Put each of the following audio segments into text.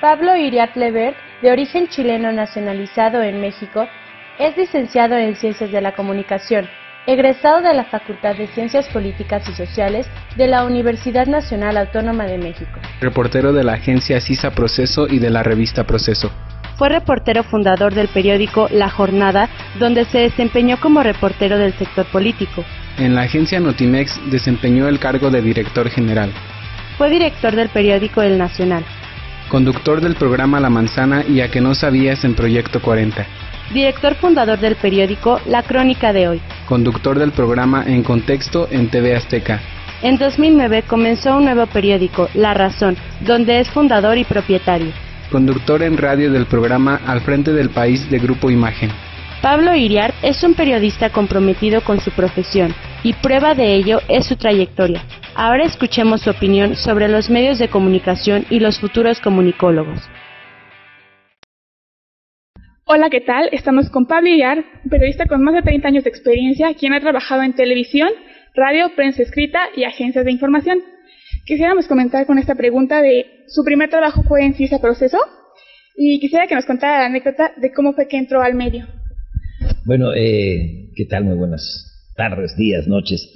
Pablo Iriart Lebert, de origen chileno nacionalizado en México, es licenciado en Ciencias de la Comunicación, egresado de la Facultad de Ciencias Políticas y Sociales de la Universidad Nacional Autónoma de México. Reportero de la agencia CISA Proceso y de la revista Proceso. Fue reportero fundador del periódico La Jornada, donde se desempeñó como reportero del sector político. En la agencia Notimex desempeñó el cargo de director general. Fue director del periódico El Nacional. Conductor del programa La Manzana y A que no sabías en Proyecto 40. Director fundador del periódico La Crónica de Hoy. Conductor del programa En Contexto en TV Azteca. En 2009 comenzó un nuevo periódico, La Razón, donde es fundador y propietario. Conductor en radio del programa Al Frente del País de Grupo Imagen. Pablo Iriart es un periodista comprometido con su profesión, y prueba de ello es su trayectoria. Ahora escuchemos su opinión sobre los medios de comunicación y los futuros comunicólogos. Hola, ¿qué tal? Estamos con Pablo Iriart, un periodista con más de 30 años de experiencia, quien ha trabajado en televisión, radio, prensa escrita y agencias de información. Quisiéramos comentar con esta pregunta de su primer trabajo fue en CISA Proceso, y quisiera que nos contara la anécdota de cómo fue que entró al medio. Bueno, ¿qué tal? Muy buenas tardes, días, noches.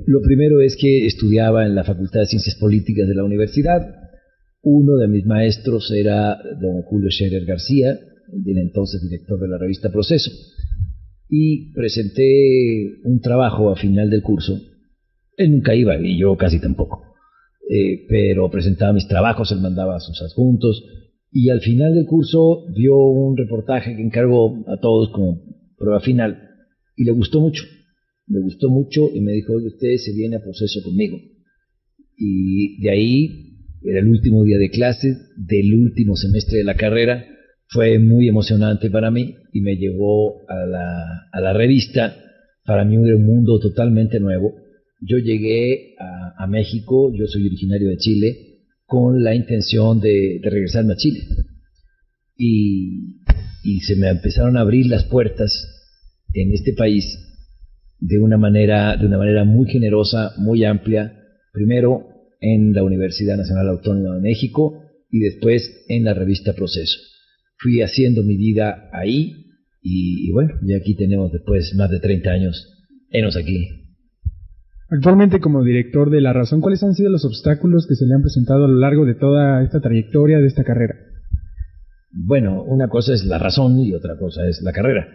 Lo primero es que estudiaba en la Facultad de Ciencias Políticas de la universidad. Uno de mis maestros era don Julio Scherer García, del entonces director de la revista Proceso. Y presenté un trabajo a final del curso. Él nunca iba y yo casi tampoco. Pero presentaba mis trabajos, él mandaba a sus adjuntos. Y al final del curso dio un reportaje que encargó a todos como prueba final. Y le gustó mucho. Me gustó mucho y me dijo, oye, usted se viene a Proceso conmigo. Y de ahí, era el último día de clases del último semestre de la carrera. Fue muy emocionante para mí y me llevó a la revista. Para mí era un mundo totalmente nuevo. Yo llegué a México, yo soy originario de Chile, con la intención de regresarme a Chile. Y se me empezaron a abrir las puertas en este país de una manera muy generosa, muy amplia, primero en la Universidad Nacional Autónoma de México y después en la revista Proceso. Fui haciendo mi vida ahí y bueno, y aquí tenemos después más de 30 años, enos aquí. Actualmente, como director de La Razón, ¿cuáles han sido los obstáculos que se le han presentado a lo largo de toda esta trayectoria de esta carrera? Bueno, una cosa es La Razón y otra cosa es la carrera.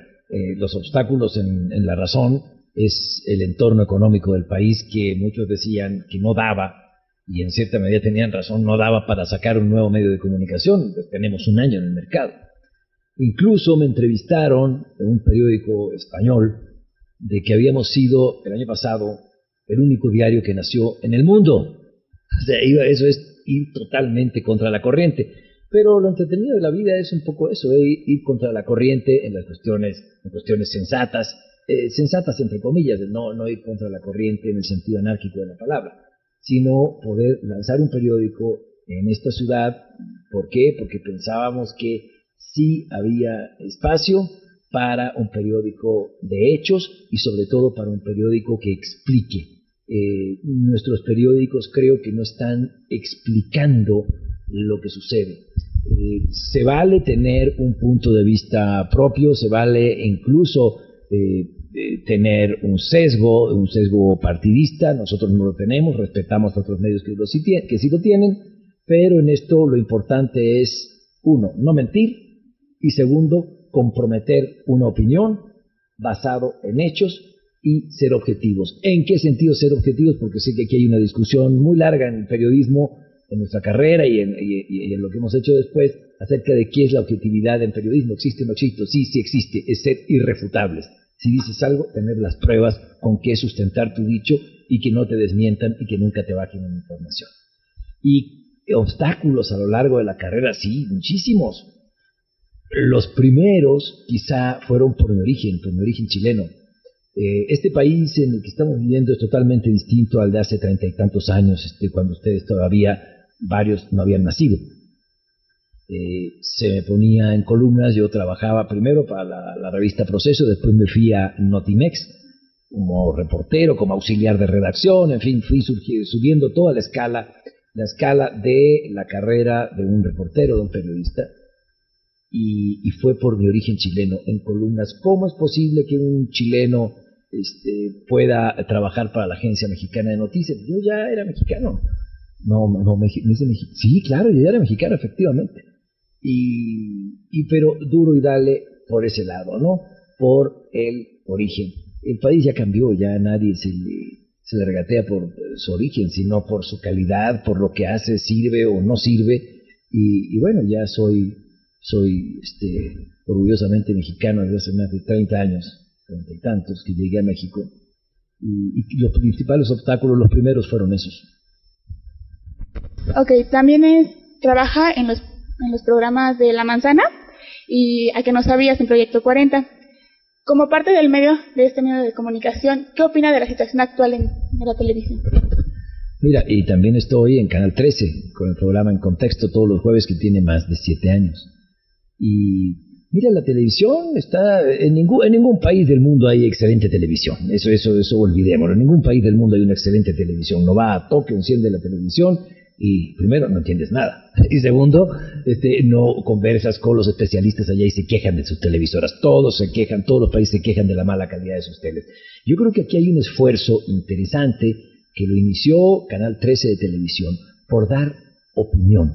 Los obstáculos en La Razón es el entorno económico del país, que muchos decían que no daba, y en cierta medida tenían razón, no daba para sacar un nuevo medio de comunicación. Tenemos un año en el mercado. Incluso me entrevistaron en un periódico español de que habíamos sido el año pasado el único diario que nació en el mundo. O sea, eso es ir totalmente contra la corriente. Pero lo entretenido de la vida es un poco eso, ir contra la corriente en las cuestiones sensatas, sensatas entre comillas, no ir contra la corriente en el sentido anárquico de la palabra, sino poder lanzar un periódico en esta ciudad. ¿Por qué? Porque pensábamos que sí había espacio para un periódico de hechos y sobre todo para un periódico que explique. Nuestros periódicos creo que no están explicando lo que sucede. Se vale tener un punto de vista propio, se vale incluso tener un sesgo partidista. Nosotros no lo tenemos, respetamos a otros medios que sí lo tienen, pero en esto lo importante es, uno, no mentir, y segundo, comprometer una opinión basado en hechos y ser objetivos. ¿En qué sentido ser objetivos? Porque sé que aquí hay una discusión muy larga en el periodismo, en nuestra carrera y en lo que hemos hecho después, acerca de qué es la objetividad en periodismo. ¿Existe o no existe? Sí, sí existe, es ser irrefutables. Si dices algo, tener las pruebas con qué sustentar tu dicho y que no te desmientan y que nunca te bajen una información. Y obstáculos a lo largo de la carrera, sí, muchísimos. Los primeros quizá fueron por mi origen chileno. Este país en el que estamos viviendo es totalmente distinto al de hace 30 y tantos años, cuando ustedes todavía, varios no habían nacido. Se me ponía en columnas, yo trabajaba primero para la revista Proceso, después me fui a Notimex como reportero, como auxiliar de redacción, en fin, fui subiendo toda la escala la escala de la carrera de un reportero, de un periodista, y fue por mi origen chileno en columnas. ¿Cómo es posible que un chileno pueda trabajar para la Agencia Mexicana de Noticias? Yo ya era mexicano. Sí, claro, yo ya era mexicano, efectivamente. Pero duro y dale por ese lado, ¿no? Por el origen. El país ya cambió, ya nadie se le regatea por su origen, sino por su calidad, por lo que hace, sirve o no sirve. Y bueno, ya soy orgullosamente mexicano desde hace más de 30 años, 30 y tantos, que llegué a México. Y los principales obstáculos, los primeros fueron esos. Ok, también trabaja en los programas de La Manzana y A que no sabías en Proyecto 40. Como parte de este medio de comunicación, ¿qué opina de la situación actual en la televisión? Mira, y también estoy en Canal 13 con el programa En Contexto todos los jueves, que tiene más de 7 años. Y mira, la televisión está en ningún país del mundo hay excelente televisión. Eso olvidémoslo. En ningún país del mundo hay una excelente televisión. No va a Tokio, enciende la televisión y primero no entiendes nada. Y segundo, no conversas con los especialistas allá y se quejan de sus televisoras. Todos se quejan, todos los países se quejan de la mala calidad de sus teles. Yo creo que aquí hay un esfuerzo interesante que lo inició Canal 13 de televisión por dar opinión,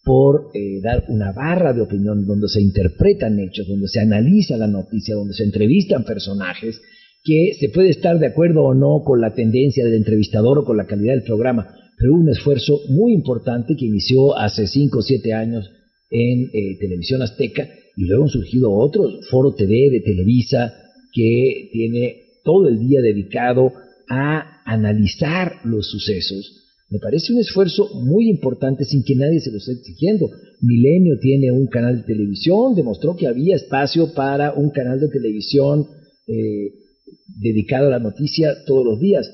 por dar una barra de opinión donde se interpretan hechos, donde se analiza la noticia, donde se entrevistan personajes, que se puede estar de acuerdo o no con la tendencia del entrevistador o con la calidad del programa, pero un esfuerzo muy importante que inició hace 5 o 7 años en Televisión Azteca, y luego han surgido otros, Foro TV de Televisa, que tiene todo el día dedicado a analizar los sucesos. Me parece un esfuerzo muy importante sin que nadie se lo esté exigiendo. Milenio tiene un canal de televisión, demostró que había espacio para un canal de televisión dedicado a la noticia todos los días.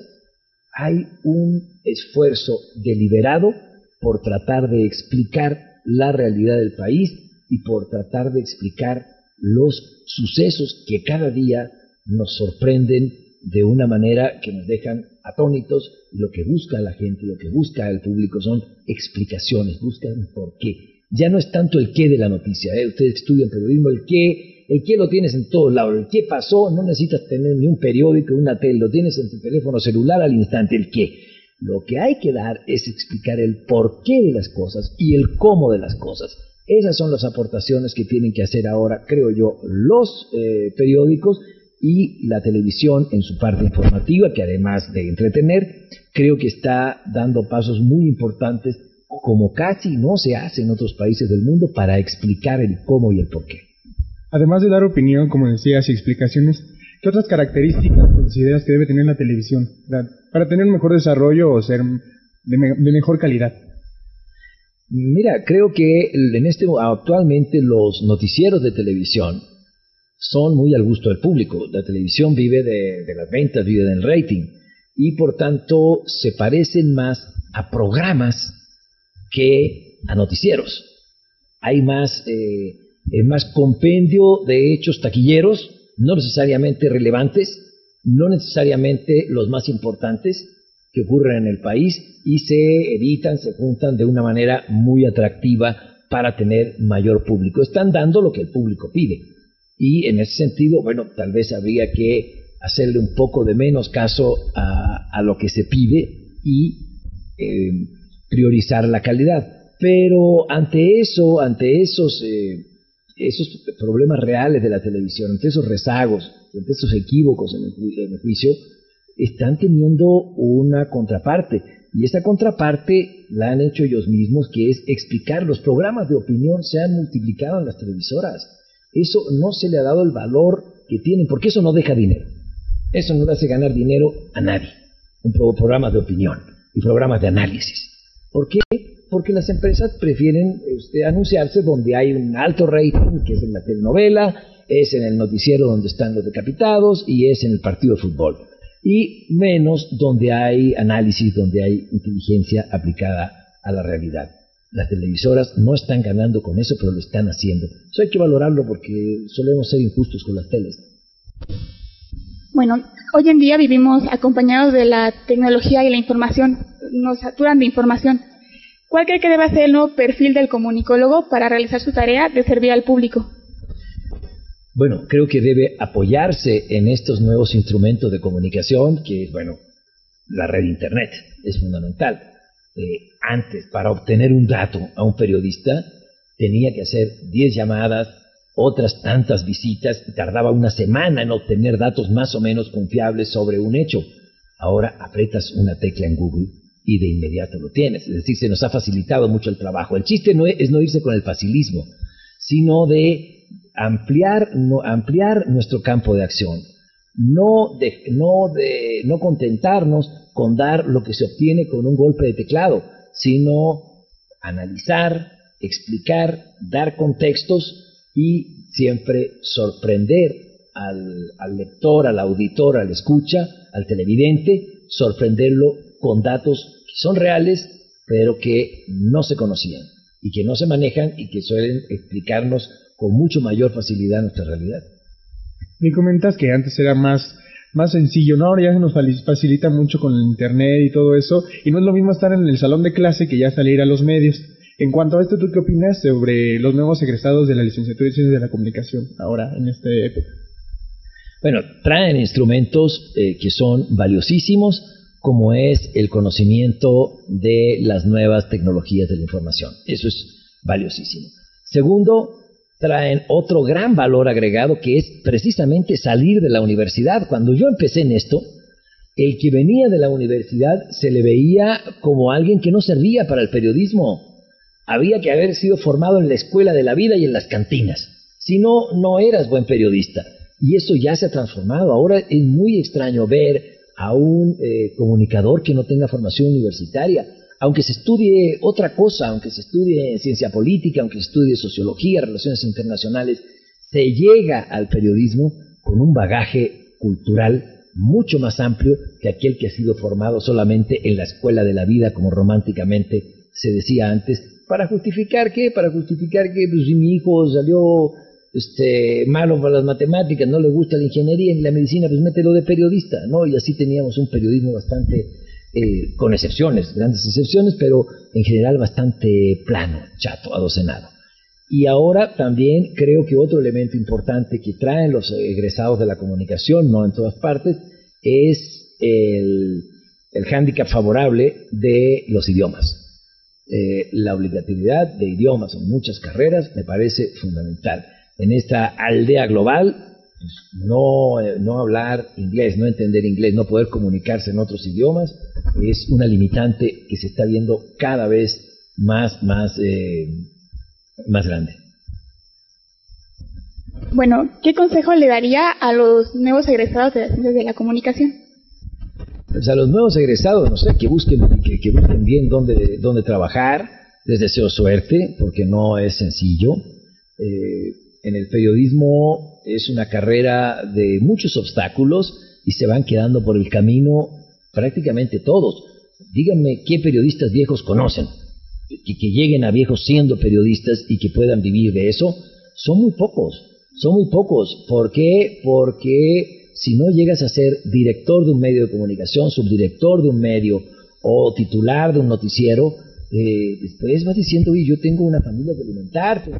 Hay un esfuerzo deliberado por tratar de explicar la realidad del país y por tratar de explicar los sucesos que cada día nos sorprenden de una manera que nos dejan atónitos. Lo que busca la gente, lo que busca el público son explicaciones, buscan por qué. Ya no es tanto el qué de la noticia, ustedes estudian periodismo, el qué lo tienes en todos lados, el qué pasó, no necesitas tener ni un periódico, una tele, lo tienes en tu teléfono celular al instante, el qué. Lo que hay que dar es explicar el por qué de las cosas y el cómo de las cosas. Esas son las aportaciones que tienen que hacer ahora, creo yo, los periódicos y la televisión en su parte informativa, que además de entretener, creo que está dando pasos muy importantes, como casi no se hace en otros países del mundo, para explicar el cómo y el por qué. Además de dar opinión, como decías, y explicaciones, ¿qué otras características consideras que debe tener la televisión para tener un mejor desarrollo o ser de mejor calidad? Mira, creo que actualmente los noticieros de televisión son muy al gusto del público. La televisión vive de las ventas, vive del rating, y por tanto se parecen más a programas que a noticieros. Hay más compendio de hechos taquilleros, no necesariamente relevantes, no necesariamente los más importantes que ocurren en el país, y se editan, se juntan de una manera muy atractiva para tener mayor público. Están dando lo que el público pide. Y en ese sentido, bueno, tal vez habría que hacerle un poco de menos caso a lo que se pide y priorizar la calidad. Pero ante esos problemas reales de la televisión, ante esos rezagos, ante esos equívocos en el juicio, están teniendo una contraparte. Y esa contraparte la han hecho ellos mismos, que es explicar. Los programas de opinión se han multiplicado en las televisoras. Eso no se le ha dado el valor que tienen, porque eso no deja dinero. Eso no le hace ganar dinero a nadie. Programas de opinión y programas de análisis. ¿Por qué? Porque las empresas prefieren anunciarse donde hay un alto rating, que es en la telenovela, es en el noticiero donde están los decapitados y es en el partido de fútbol. Y menos donde hay análisis, donde hay inteligencia aplicada a la realidad. Las televisoras no están ganando con eso, pero lo están haciendo. Eso hay que valorarlo, porque solemos ser injustos con las teles. Bueno, hoy en día vivimos acompañados de la tecnología y la información, nos saturan de información. ¿Cuál cree que debe ser el nuevo perfil del comunicólogo para realizar su tarea de servir al público? Bueno, creo que debe apoyarse en estos nuevos instrumentos de comunicación, que es, bueno, la red Internet es fundamental. Antes, para obtener un dato a un periodista, tenía que hacer 10 llamadas, otras tantas visitas, y tardaba una semana en obtener datos más o menos confiables sobre un hecho. Ahora aprietas una tecla en Google y de inmediato lo tienes. Es decir, se nos ha facilitado mucho el trabajo. El chiste no es no irse con el facilismo, sino de ampliar nuestro campo de acción. No contentarnos con dar lo que se obtiene con un golpe de teclado, sino analizar, explicar, dar contextos y siempre sorprender al lector, al auditor, al escucha, al televidente, sorprenderlo con datos que son reales, pero que no se conocían y que no se manejan y que suelen explicarnos con mucho mayor facilidad nuestra realidad. Me comentas que antes era más sencillo, ¿no? Ahora ya se nos facilita mucho con el internet y todo eso, y no es lo mismo estar en el salón de clase que ya salir a los medios. En cuanto a esto, ¿tú qué opinas sobre los nuevos egresados de la licenciatura en Ciencias de la Comunicación ahora, en esta época? Bueno, traen instrumentos que son valiosísimos, como es el conocimiento de las nuevas tecnologías de la información. Eso es valiosísimo. Segundo, traen otro gran valor agregado, que es precisamente salir de la universidad. Cuando yo empecé en esto, el que venía de la universidad se le veía como alguien que no servía para el periodismo. Había que haber sido formado en la escuela de la vida y en las cantinas. Si no, no eras buen periodista. Y eso ya se ha transformado. Ahora es muy extraño ver a un comunicador que no tenga formación universitaria. Aunque se estudie otra cosa, aunque se estudie ciencia política, aunque se estudie sociología, relaciones internacionales, se llega al periodismo con un bagaje cultural mucho más amplio que aquel que ha sido formado solamente en la escuela de la vida, como románticamente se decía antes. ¿Para justificar qué? Para justificar que pues, si mi hijo salió malo para las matemáticas, no le gusta la ingeniería ni la medicina, pues mételo de periodista, ¿no? Y así teníamos un periodismo bastante... con excepciones, grandes excepciones, pero en general bastante plano, chato, adocenado. Y ahora también creo que otro elemento importante que traen los egresados de la comunicación, no en todas partes, es el hándicap favorable de los idiomas. La obligatoriedad de idiomas en muchas carreras me parece fundamental. En esta aldea global, no hablar inglés, no entender inglés, no poder comunicarse en otros idiomas, es una limitante que se está viendo cada vez más grande. Bueno, ¿qué consejo le daría a los nuevos egresados de las ciencias de la comunicación? Pues a los nuevos egresados, no sé, que busquen bien dónde trabajar. Les deseo suerte, porque no es sencillo. En el periodismo es una carrera de muchos obstáculos y se van quedando por el camino prácticamente todos. Díganme qué periodistas viejos conocen, que lleguen a viejos siendo periodistas y que puedan vivir de eso. Son muy pocos. ¿Por qué? Porque si no llegas a ser director de un medio de comunicación, subdirector de un medio o titular de un noticiero, después vas diciendo, oye, yo tengo una familia que alimentar, tengo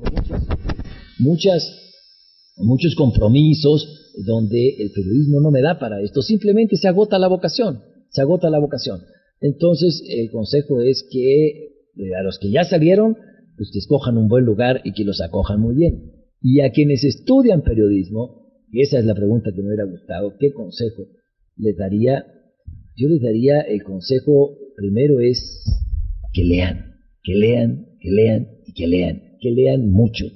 muchos compromisos donde el periodismo no me da para esto. Simplemente se agota la vocación. Entonces, el consejo es que a los que ya salieron, pues que escojan un buen lugar y que los acojan muy bien. Y a quienes estudian periodismo, y esa es la pregunta que me hubiera gustado, ¿qué consejo les daría? Yo les daría el consejo, primero es que lean mucho.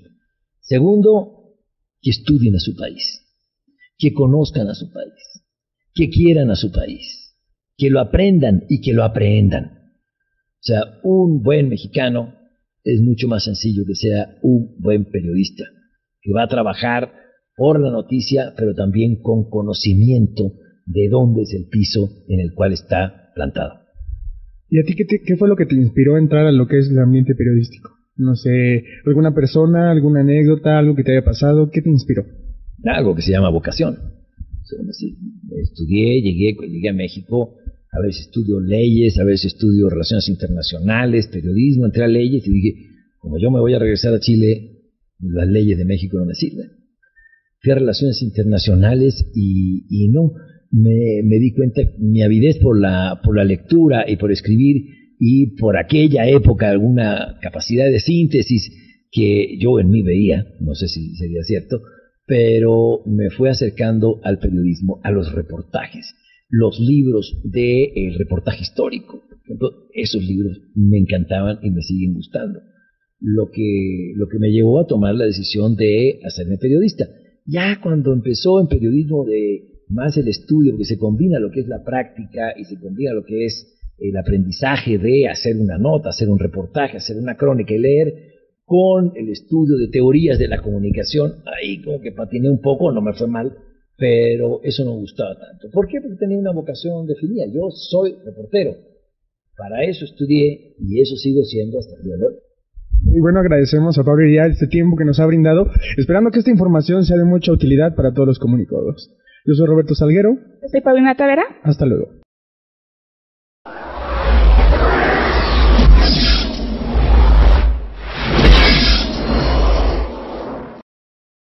Segundo, que estudien a su país, que conozcan a su país, que quieran a su país, que lo aprendan y que lo aprehendan. O sea, un buen mexicano es mucho más sencillo que sea un buen periodista, que va a trabajar por la noticia, pero también con conocimiento de dónde es el piso en el cual está plantado. ¿Y a ti qué fue lo que te inspiró a entrar a lo que es el ambiente periodístico? No sé, alguna persona, alguna anécdota, algo que te haya pasado, ¿qué te inspiró? Algo que se llama vocación. O sea, estudié, llegué a México a veces estudio leyes, a veces estudio relaciones internacionales, periodismo, entré a leyes y dije, como yo me voy a regresar a Chile, las leyes de México no me sirven. Fui a relaciones internacionales y no, me di cuenta, mi avidez por la lectura y por escribir y por aquella época alguna capacidad de síntesis que yo en mí veía, no sé si sería cierto, pero me fue acercando al periodismo, a los reportajes, los libros de reportaje histórico. Por ejemplo, esos libros me encantaban y me siguen gustando. Lo que me llevó a tomar la decisión de hacerme periodista. Ya cuando empezó en periodismo de más el estudio, que se combina lo que es la práctica y se combina lo que es el aprendizaje de hacer una nota, hacer un reportaje, hacer una crónica y leer, con el estudio de teorías de la comunicación, ahí como que patiné un poco, no me fue mal, pero eso no me gustaba tanto. ¿Por qué? Porque tenía una vocación definida. Yo soy reportero. Para eso estudié y eso sigo siendo hasta el día de hoy. Y bueno, agradecemos a Pablo Iriart este tiempo que nos ha brindado, esperando que esta información sea de mucha utilidad para todos los comunicados. Yo soy Roberto Salguero. Yo soy Paulina Tavera. Hasta luego.